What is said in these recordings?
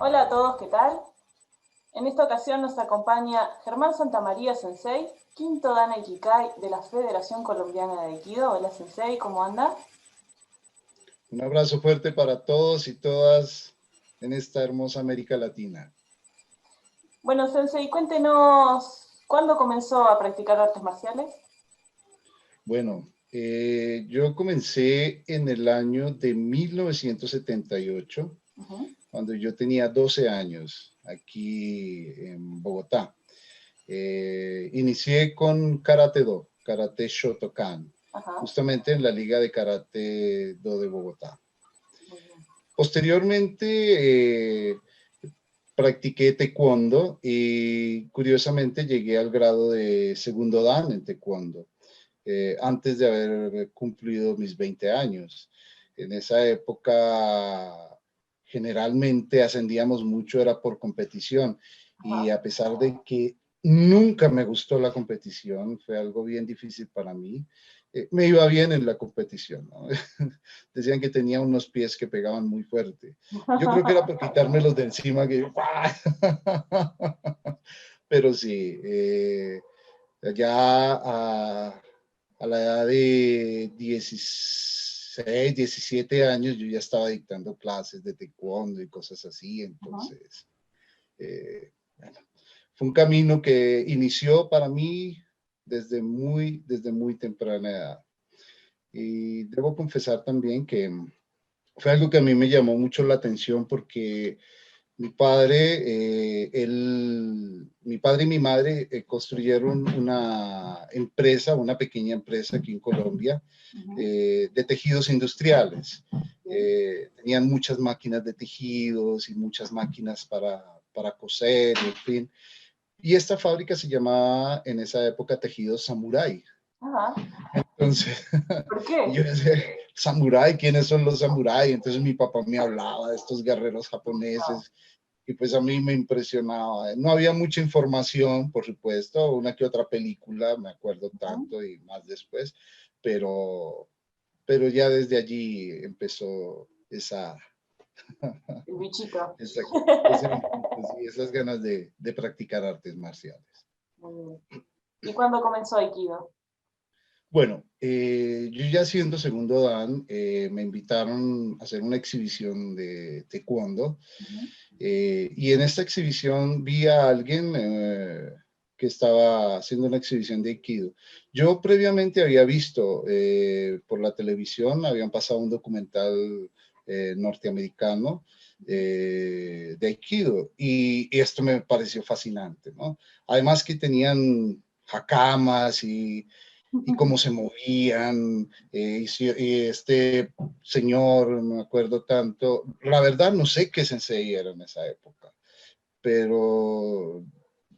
Hola a todos, ¿qué tal? En esta ocasión nos acompaña Germán Santamaría Sensei, quinto Dan Aikikai de la Federación Colombiana de Aikido. Hola Sensei, ¿cómo anda? Un abrazo fuerte para todos y todas en esta hermosa América Latina. Bueno Sensei, cuéntenos, ¿cuándo comenzó a practicar artes marciales? Bueno, yo comencé en el año de 1978, Ujú. cuando yo tenía 12 años, aquí en Bogotá. Inicié con Karate Do, Karate Shotokan, Ajá, justamente en la Liga de Karate Do de Bogotá. muy bien. Posteriormente, practiqué taekwondo y curiosamente llegué al grado de segundo dan en taekwondo, antes de haber cumplido mis 20 años. En esa época generalmente ascendíamos mucho, era por competición, y Ajá. a pesar de que nunca me gustó la competición, fue algo bien difícil para mí, me iba bien en la competición, ¿no? Decían que tenía unos pies que pegaban muy fuerte. Yo creo que era por quitármelos de encima que yo, pero sí, ya a la edad de 16, 17 años, yo ya estaba dictando clases de taekwondo y cosas así, Ujú. entonces, bueno, fue un camino que inició para mí desde muy temprana edad. Y debo confesar también que fue algo que a mí me llamó mucho la atención porque mi padre y mi madre construyeron una empresa, una pequeña empresa aquí en Colombia, Ujú. de tejidos industriales. Sí. Tenían muchas máquinas de tejidos y muchas máquinas para coser, en fin. Y esta fábrica se llamaba en esa época Tejidos Samurai. Ajá. Entonces, ¿Por y yo qué? decía, samurái, ¿quiénes son los samuráis? Entonces mi papá me hablaba de estos guerreros japoneses y pues a mí me impresionaba. No había mucha información, por supuesto, una que otra película, me acuerdo Ujú. tanto y más después, pero, pero ya desde allí empezó El bichito. esa, ese bichito, sí, esas ganas de practicar artes marciales. Muy bien. ¿Y cuándo comenzó Aikido? Bueno, yo ya siendo segundo dan, me invitaron a hacer una exhibición de taekwondo, Ujú. y en esta exhibición vi a alguien que estaba haciendo una exhibición de aikido. Yo previamente había visto por la televisión, habían pasado un documental norteamericano de aikido, y esto me pareció fascinante, ¿no? Además que tenían hakamas y cómo se movían, y este señor, no me acuerdo tanto, la verdad no sé qué sensei era en esa época, pero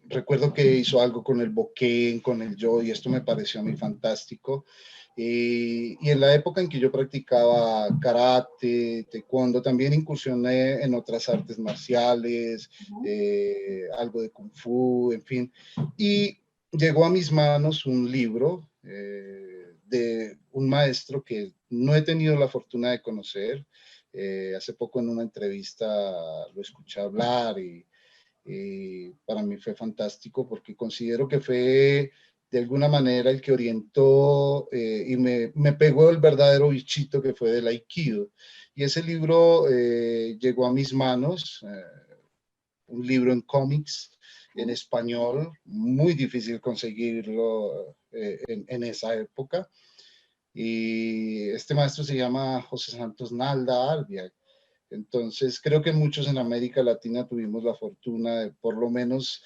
recuerdo que hizo algo con el bokken, con el yo, y esto me pareció a mí fantástico. Y en la época en que yo practicaba karate, taekwondo, también incursioné en otras artes marciales, Ujú. algo de kung fu, en fin. Y llegó a mis manos un libro de un maestro que no he tenido la fortuna de conocer. Hace poco en una entrevista lo escuché hablar y para mí fue fantástico porque considero que fue de alguna manera el que orientó y me pegó el verdadero bichito que fue del Aikido. Y ese libro llegó a mis manos, un libro en cómics, en Sí. español, muy difícil conseguirlo en esa época. Y este maestro se llama José Santos Nalda Albiac. Entonces, creo que muchos en América Latina tuvimos la fortuna de por lo menos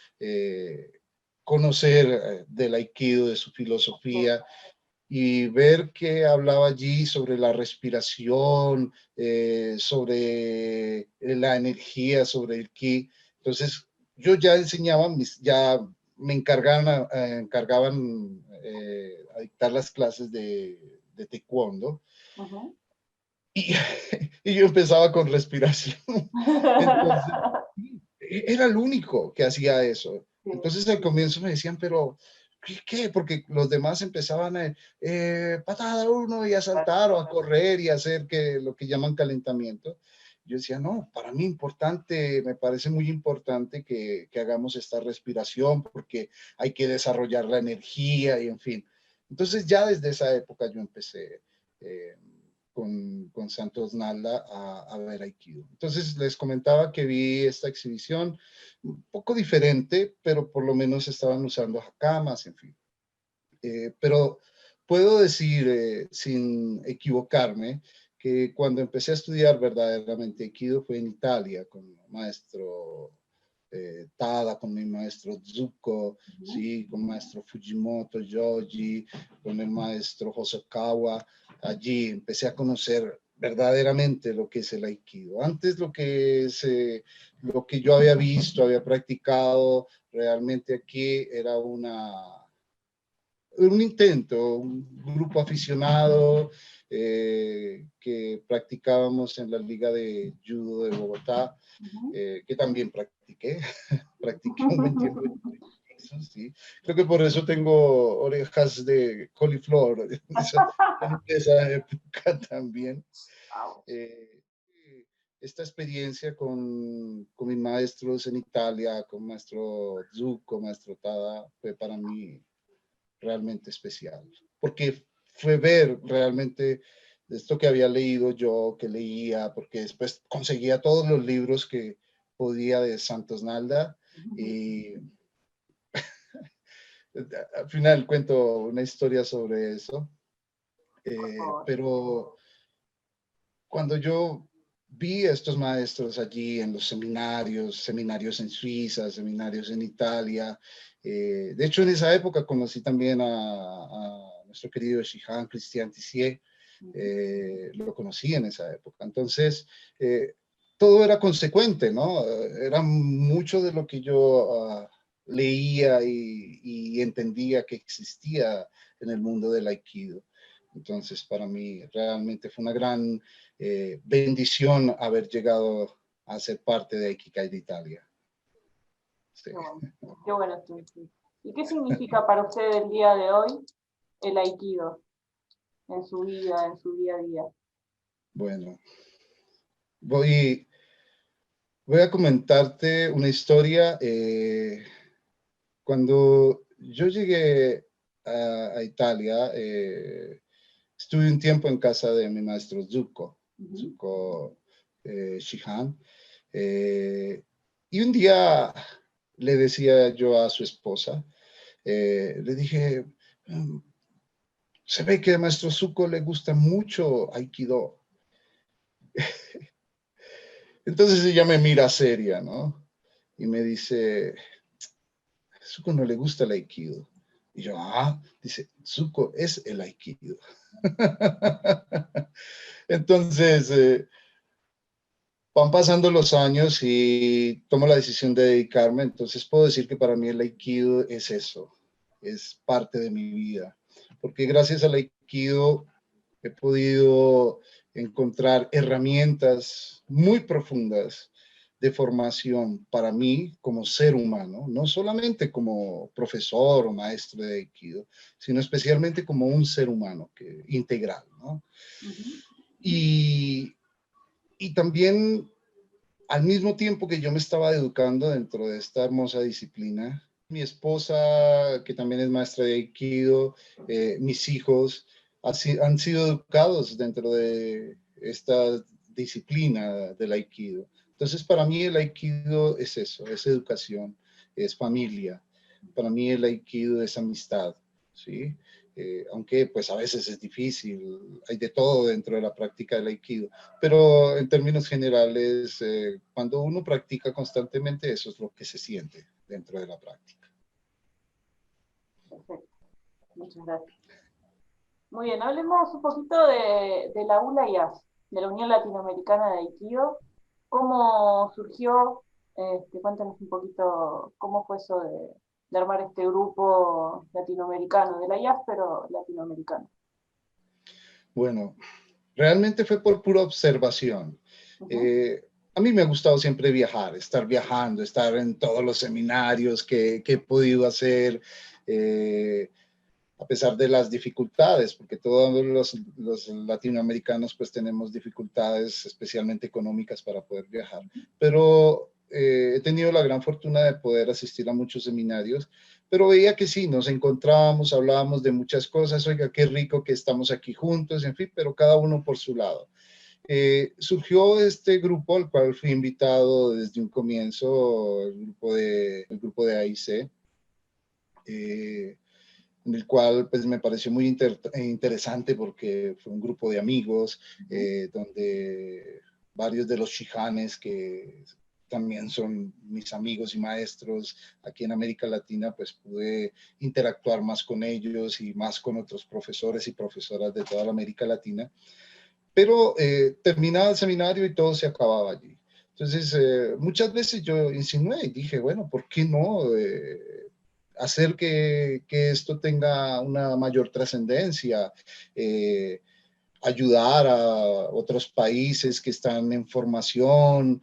conocer del Aikido, de su filosofía y ver que hablaba allí sobre la respiración, sobre la energía, sobre el ki. Entonces, yo ya enseñaba, ya me encargaban a dictar las clases de taekwondo Ujú. y, y yo empezaba con respiración. Entonces, era el único que hacía eso. Sí. Entonces al comienzo me decían, pero ¿qué? Porque los demás empezaban a patada uno y a saltar o a correr y a hacer lo que llaman calentamiento. yo decía, no, para mí importante, me parece muy importante que hagamos esta respiración porque hay que desarrollar la energía y en fin. Entonces ya desde esa época yo empecé con Santos Nalda a ver Aikido. Entonces les comentaba que vi esta exhibición un poco diferente, pero por lo menos estaban usando hakamas, en fin. Pero puedo decir, sin equivocarme, que cuando empecé a estudiar verdaderamente Aikido fue en Italia, con el maestro Tada, con mi maestro Zuko, ¿sí? Con el maestro Fujimoto, Yoji, con el maestro Hosokawa. Allí empecé a conocer verdaderamente lo que es el Aikido. Antes lo que yo había visto, había practicado realmente aquí era un intento, un grupo aficionado que practicábamos en la Liga de Judo de Bogotá, que también practiqué un buen tiempo. Sí. Creo que por eso tengo orejas de coliflor en esa época también. Wow. Esta experiencia con mis maestros en Italia, con maestro Zucco, maestro Tada, fue para mí realmente especial, porque fue ver realmente esto que había leído yo, que leía, porque después conseguía todos los libros que podía de Santos Nalda y al final cuento una historia sobre eso, pero cuando yo vi a estos maestros allí en los seminarios en Suiza, seminarios en Italia. De hecho, en esa época conocí también a nuestro querido Shihan Christian Tissier. Lo conocí en esa época. Entonces, todo era consecuente, ¿no? Era mucho de lo que yo leía y entendía que existía en el mundo del Aikido. Entonces, para mí realmente fue una gran bendición haber llegado a ser parte de Aikikai de Italia. Sí. Qué bueno. ¿Y qué significa para usted el día de hoy el Aikido en su vida, en su día a día? Bueno, voy a comentarte una historia. Cuando yo llegué a Italia, estuve un tiempo en casa de mi maestro Zuko Shihan. Y un día le decía yo a su esposa, le dije, se ve que a maestro Zuko le gusta mucho Aikido. Entonces ella me mira seria, ¿no? Y me dice, a Zuko no le gusta el Aikido. Y yo, dice, Zuko es el Aikido. Entonces, van pasando los años y tomo la decisión de dedicarme. Entonces puedo decir que para mí el Aikido es eso, es parte de mi vida. Porque gracias al Aikido he podido encontrar herramientas muy profundas de formación para mí como ser humano, no solamente como profesor o maestro de Aikido, sino especialmente como un ser humano integral, ¿no? Y también al mismo tiempo que yo me estaba educando dentro de esta hermosa disciplina, mi esposa, que también es maestra de Aikido, mis hijos, han sido educados dentro de esta disciplina del Aikido. Entonces, para mí el Aikido es eso, es educación, es familia. Para mí el Aikido es amistad, ¿sí? Aunque pues a veces es difícil, hay de todo dentro de la práctica del Aikido, pero en términos generales, cuando uno practica constantemente, eso es lo que se siente dentro de la práctica. Perfecto, muchas gracias. Muy bien, hablemos un poquito de la ULA-IAS, de la Unión Latinoamericana de Aikido. ¿Cómo surgió? Cuéntanos un poquito cómo fue eso de armar este grupo latinoamericano, de la IAS, pero latinoamericano. Bueno, realmente fue por pura observación. A mí me ha gustado siempre viajar, estar viajando, estar en todos los seminarios que he podido hacer. a pesar de las dificultades, porque todos los latinoamericanos pues tenemos dificultades, especialmente económicas, para poder viajar. Pero he tenido la gran fortuna de poder asistir a muchos seminarios, pero veía que sí, nos encontrábamos, hablábamos de muchas cosas, oiga, qué rico que estamos aquí juntos, en fin, pero cada uno por su lado. Surgió este grupo al cual fui invitado desde un comienzo, el grupo de AIC, en el cual pues me pareció muy interesante porque fue un grupo de amigos, donde varios de los chijanes que también son mis amigos y maestros aquí en América Latina, pues pude interactuar más con ellos y más con otros profesores y profesoras de toda la América Latina. Pero terminaba el seminario y todo se acababa allí. Entonces, muchas veces yo insinué y dije, bueno, ¿por qué no hacer que esto tenga una mayor trascendencia? Ayudar a otros países que están en formación,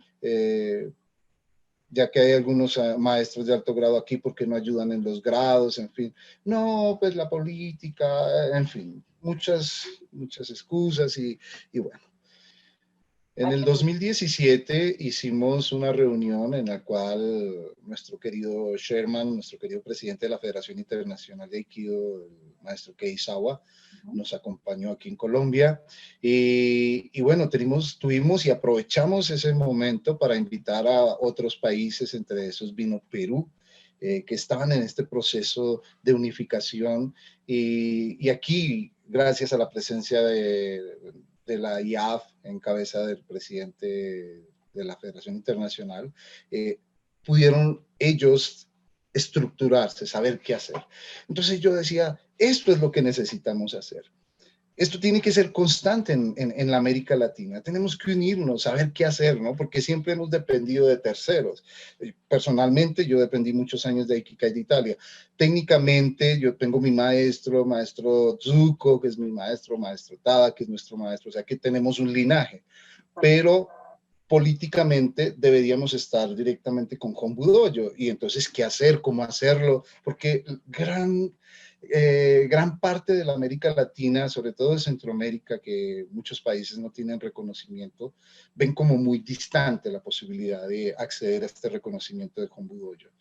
ya que hay algunos maestros de alto grado aquí, porque no ayudan en los grados, en fin. No, pues la política, en fin, muchas excusas y bueno. En el 2017 hicimos una reunión en la cual nuestro querido Sherman, nuestro querido presidente de la Federación Internacional de Aikido, el maestro Kei Sawa, nos acompañó aquí en Colombia. Y bueno, tuvimos y aprovechamos ese momento para invitar a otros países, entre esos vino Perú, que estaban en este proceso de unificación. Y aquí, gracias a la presencia de la IAF en cabeza del presidente de la Federación Internacional, pudieron ellos estructurarse, saber qué hacer. Entonces yo decía, esto es lo que necesitamos hacer. Esto tiene que ser constante en la América Latina. Tenemos que unirnos, saber qué hacer, ¿no? Porque siempre hemos dependido de terceros. Personalmente, yo dependí muchos años de Aikikai de Italia. Técnicamente, yo tengo mi maestro Zuko, que es mi maestro Tada, que es nuestro maestro. O sea, que tenemos un linaje. Pero políticamente deberíamos estar directamente con Hombu Dojo. Y entonces, ¿qué hacer? ¿Cómo hacerlo? Porque gran parte de la América Latina, sobre todo de Centroamérica, que muchos países no tienen reconocimiento, ven como muy distante la posibilidad de acceder a este reconocimiento de Hombu Dojo.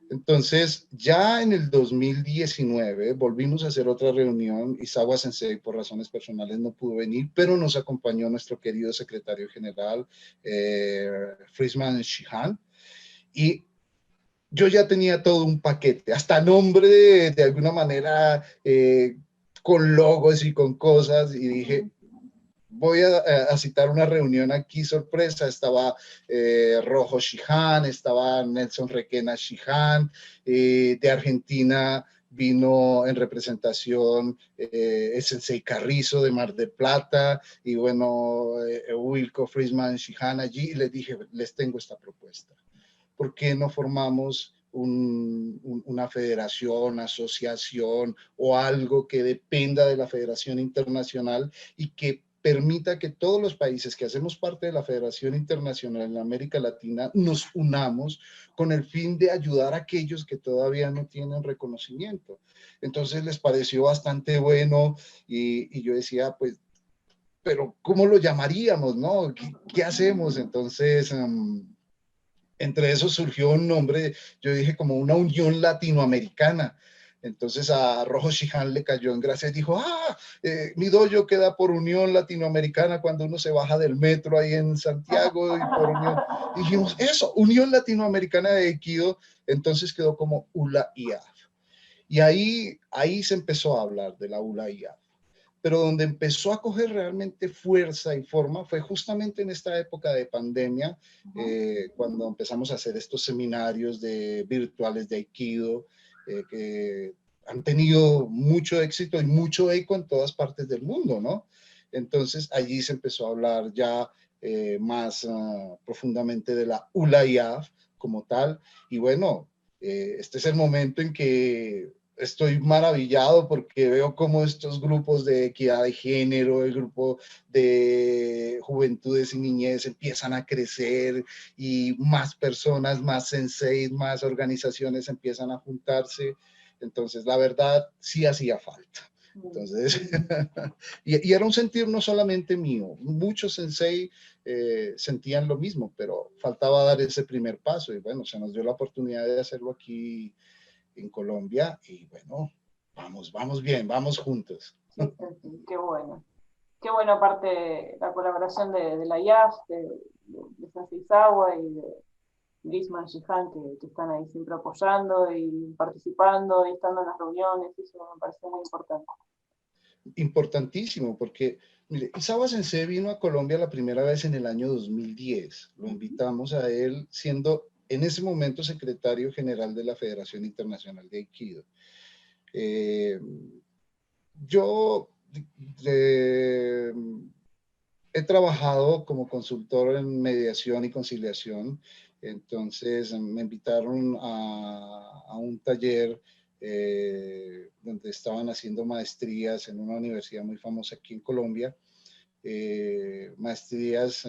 Entonces, ya en el 2019 volvimos a hacer otra reunión. Isawa Sensei, por razones personales, no pudo venir, pero nos acompañó nuestro querido secretario general, Friesman Shihan, y yo ya tenía todo un paquete, hasta nombre de alguna manera, con logos y con cosas, y dije, voy a citar una reunión aquí sorpresa. Estaba Rojo Shihan, estaba Nelson Requena Shihan, de Argentina vino en representación el Sensei Carrizo de Mar del Plata, y bueno, Wilco Friesman Shihan allí, y les dije, les tengo esta propuesta. ¿Por qué no formamos una federación, asociación o algo que dependa de la Federación Internacional y que permita que todos los países que hacemos parte de la Federación Internacional en América Latina nos unamos con el fin de ayudar a aquellos que todavía no tienen reconocimiento? Entonces les pareció bastante bueno, y yo decía, pues, pero ¿cómo lo llamaríamos, no? ¿Qué hacemos? Entonces, entre esos surgió un nombre, yo dije, como una unión latinoamericana. Entonces a Rojo Shihan le cayó en gracia y dijo, mi dojo queda por Unión Latinoamericana cuando uno se baja del metro ahí en Santiago, y por Unión. Y dijimos, eso, Unión Latinoamericana de Aikido. Entonces quedó como ULA-IAF. Y ahí se empezó a hablar de la ULA-IAF. Pero donde empezó a coger realmente fuerza y forma fue justamente en esta época de pandemia, cuando empezamos a hacer estos seminarios virtuales de Aikido, que han tenido mucho éxito y mucho eco en todas partes del mundo, ¿no? Entonces allí se empezó a hablar ya más profundamente de la ULA-IAF como tal. Y bueno, este es el momento en que estoy maravillado, porque veo cómo estos grupos de equidad de género, el grupo de juventudes y niñez empiezan a crecer, y más personas, más senseis, más organizaciones empiezan a juntarse. Entonces, la verdad, sí hacía falta. Entonces, y era un sentir no solamente mío, muchos sensei sentían lo mismo, pero faltaba dar ese primer paso y bueno, se nos dio la oportunidad de hacerlo aquí en Colombia y bueno, vamos bien, vamos juntos. Sí, sí, sí, qué bueno. Qué bueno, aparte la colaboración de la IAF, de Sensei Izawa y de Grisman Shihan, que están ahí siempre apoyando y participando y estando en las reuniones, eso me parece muy importante. Importantísimo, porque mire, Isawa Sensei vino a Colombia la primera vez en el año 2010. Lo invitamos a él siendo en ese momento secretario general de la Federación Internacional de Aikido. Eh, yo eh, he trabajado como consultor en mediación y conciliación, entonces me invitaron a un taller donde estaban haciendo maestrías en una universidad muy famosa aquí en Colombia, maestrías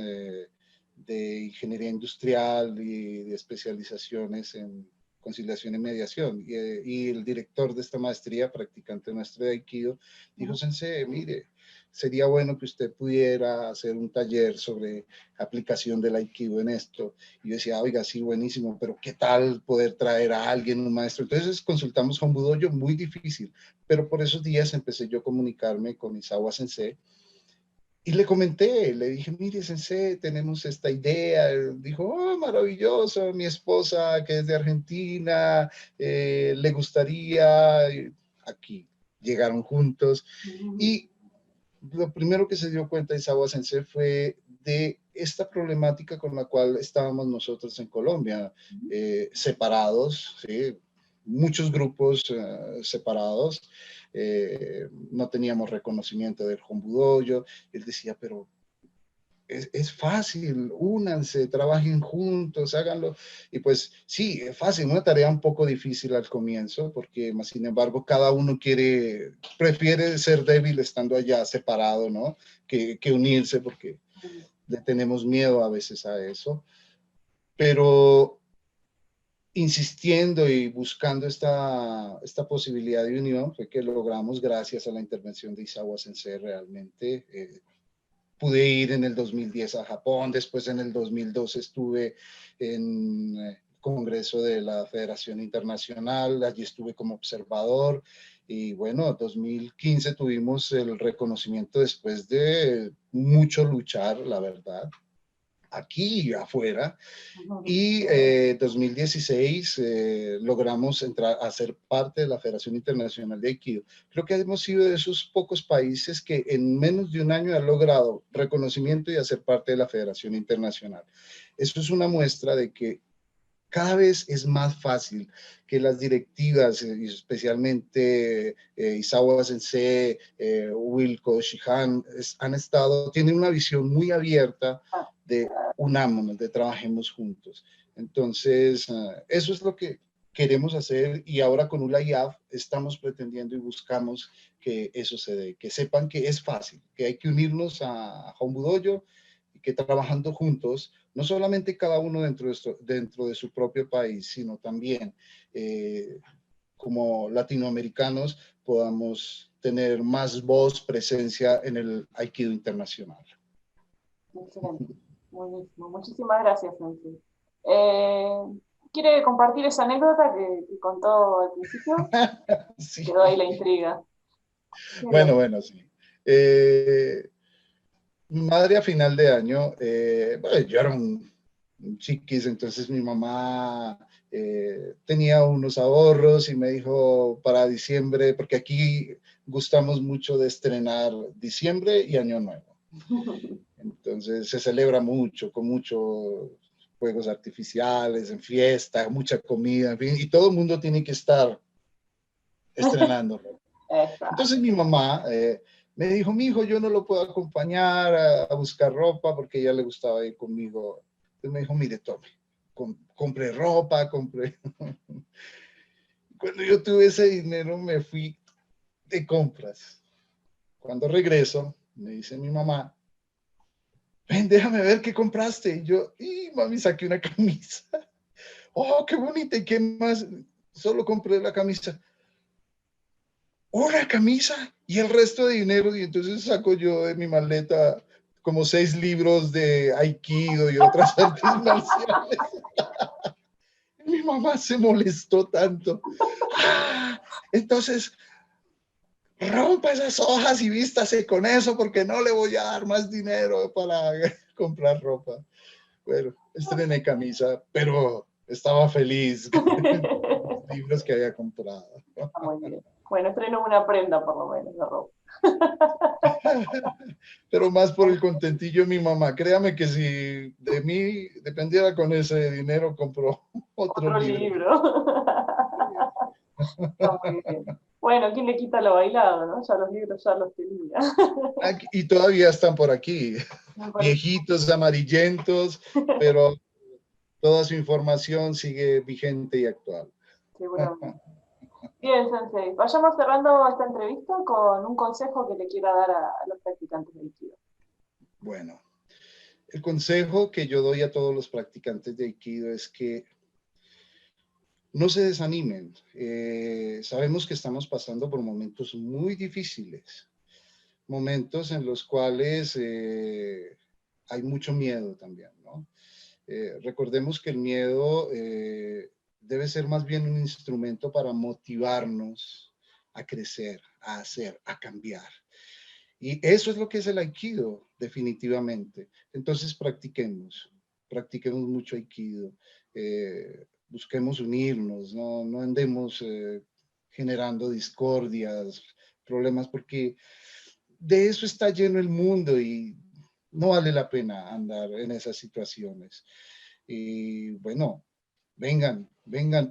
de ingeniería industrial y de especializaciones en conciliación y mediación. Y el director de esta maestría, practicante nuestro de Aikido, dijo, Sensei, mire, sería bueno que usted pudiera hacer un taller sobre aplicación del Aikido en esto. Y yo decía, oiga, sí, buenísimo, pero ¿qué tal poder traer a alguien, un maestro? Entonces consultamos Hombu Dojo, muy difícil, pero por esos días empecé yo a comunicarme con Isawa Sensei y le comenté, le dije, mire, Sensei, tenemos esta idea. Dijo, oh, maravilloso, mi esposa que es de Argentina, le gustaría, aquí llegaron juntos. Y lo primero que se dio cuenta Isawa Sensei fue de esta problemática con la cual estábamos nosotros en Colombia, separados, ¿sí? Muchos grupos separados, no teníamos reconocimiento del Hombu Dojo. Él decía, pero es fácil, únanse, trabajen juntos, háganlo. Y pues sí, es fácil, una tarea un poco difícil al comienzo, porque más sin embargo cada uno prefiere ser débil estando allá separado, ¿no? Que unirse, porque le tenemos miedo a veces a eso. Pero insistiendo y buscando esta posibilidad de unión fue que logramos, gracias a la intervención de Isawa Sensei, realmente pude ir en el 2010 a Japón, después en el 2012 estuve en el Congreso de la Federación Internacional, allí estuve como observador y bueno, 2015 tuvimos el reconocimiento después de mucho luchar, la verdad, aquí y afuera. Y 2016 logramos entrar a ser parte de la Federación Internacional de Aikido. Creo que hemos sido de esos pocos países que en menos de un año han logrado reconocimiento y hacer parte de la Federación Internacional. Eso es una muestra de que cada vez es más fácil que las directivas, especialmente Isawa Sensei, Wilco, Shihan, tienen una visión muy abierta de unámonos, de trabajemos juntos. Entonces, eso es lo que queremos hacer y ahora con ULAIAF estamos pretendiendo y buscamos que eso se dé, que sepan que es fácil, que hay que unirnos a Hombu Dojo y que trabajando juntos no solamente cada uno dentro de su propio país, sino también como latinoamericanos podamos tener más voz, presencia en el Aikido internacional. Excelente, buenísimo. Muchísimas gracias, Nancy. ¿Quiere compartir esa anécdota que contó al principio? Sí. Quedó ahí la intriga. Bueno, sí. Mi madre a final de año, bueno, yo era un chiquis, entonces mi mamá tenía unos ahorros y me dijo para diciembre, porque aquí gustamos mucho de estrenar diciembre y Año Nuevo. Entonces se celebra mucho, con muchos fuegos artificiales, en fiesta, mucha comida, en fin, y todo el mundo tiene que estar estrenando. Entonces mi mamá me dijo, mi hijo, yo no lo puedo acompañar a buscar ropa porque a ella le gustaba ir conmigo. Entonces me dijo, mire, tome, compré ropa, compré. Cuando yo tuve ese dinero me fui de compras. Cuando regreso, me dice mi mamá, ven, déjame ver qué compraste. Y yo, y mami, saqué una camisa. Oh, qué bonita, ¿y qué más? Solo compré la camisa. una camisa y el resto de dinero. Y entonces saco yo de mi maleta como 6 libros de Aikido y otras artes marciales. Mi mamá se molestó tanto. ¡Ah! Entonces, rompa esas hojas y vístase con eso porque no le voy a dar más dinero para comprar ropa. Bueno, estrené camisa, pero estaba feliz con los libros que había comprado. Está muy bien. Bueno, estreno una prenda por lo menos de ropa. Pero más por el contentillo de mi mamá. Créame que si de mí dependiera con ese dinero, compró otros Otro libros. libro. Está muy bien. Bueno, ¿quién le quita lo bailado, no? Ya los libros ya los tenía. Y todavía están por aquí, Me parece viejitos, amarillentos, pero toda su información sigue vigente y actual. seguramente. Bien, Sensei. Vayamos cerrando esta entrevista con un consejo que le quiera dar a los practicantes de Aikido. Bueno, el consejo que yo doy a todos los practicantes de Aikido es que no se desanimen. Sabemos que estamos pasando por momentos muy difíciles, momentos en los cuales hay mucho miedo también, ¿no? Recordemos que el miedo debe ser más bien un instrumento para motivarnos a crecer, a hacer, a cambiar. Y eso es lo que es el Aikido, definitivamente. Entonces practiquemos mucho Aikido, busquemos unirnos, no andemos generando discordias, problemas, porque de eso está lleno el mundo y no vale la pena andar en esas situaciones. Y bueno, vengan,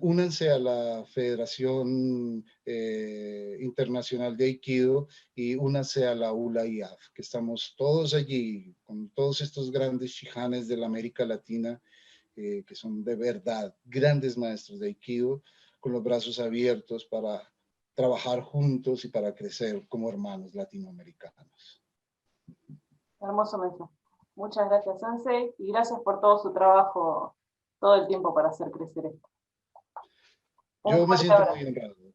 únanse a la Federación Internacional de Aikido y únanse a la ULA-IAF, que estamos todos allí, con todos estos grandes shihanes de la América Latina, que son de verdad grandes maestros de Aikido, con los brazos abiertos para trabajar juntos y para crecer como hermanos latinoamericanos. Hermoso mensaje. Muchas gracias, Sensei, y gracias por todo su trabajo todo el tiempo para hacer crecer esto. Un Yo me fuerte siento abrazo.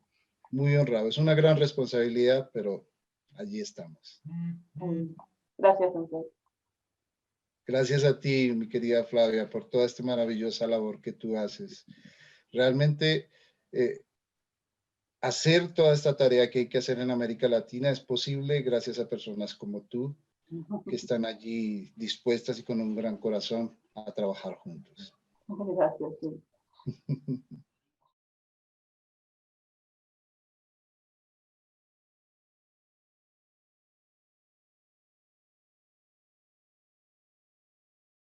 muy honrado. Es una gran responsabilidad, pero allí estamos. Gracias, Sensei. Gracias a ti, mi querida Flavia, por toda esta maravillosa labor que tú haces. Realmente hacer toda esta tarea que hay que hacer en América Latina es posible gracias a personas como tú que están allí dispuestas y con un gran corazón a trabajar juntos. Gracias. Sí.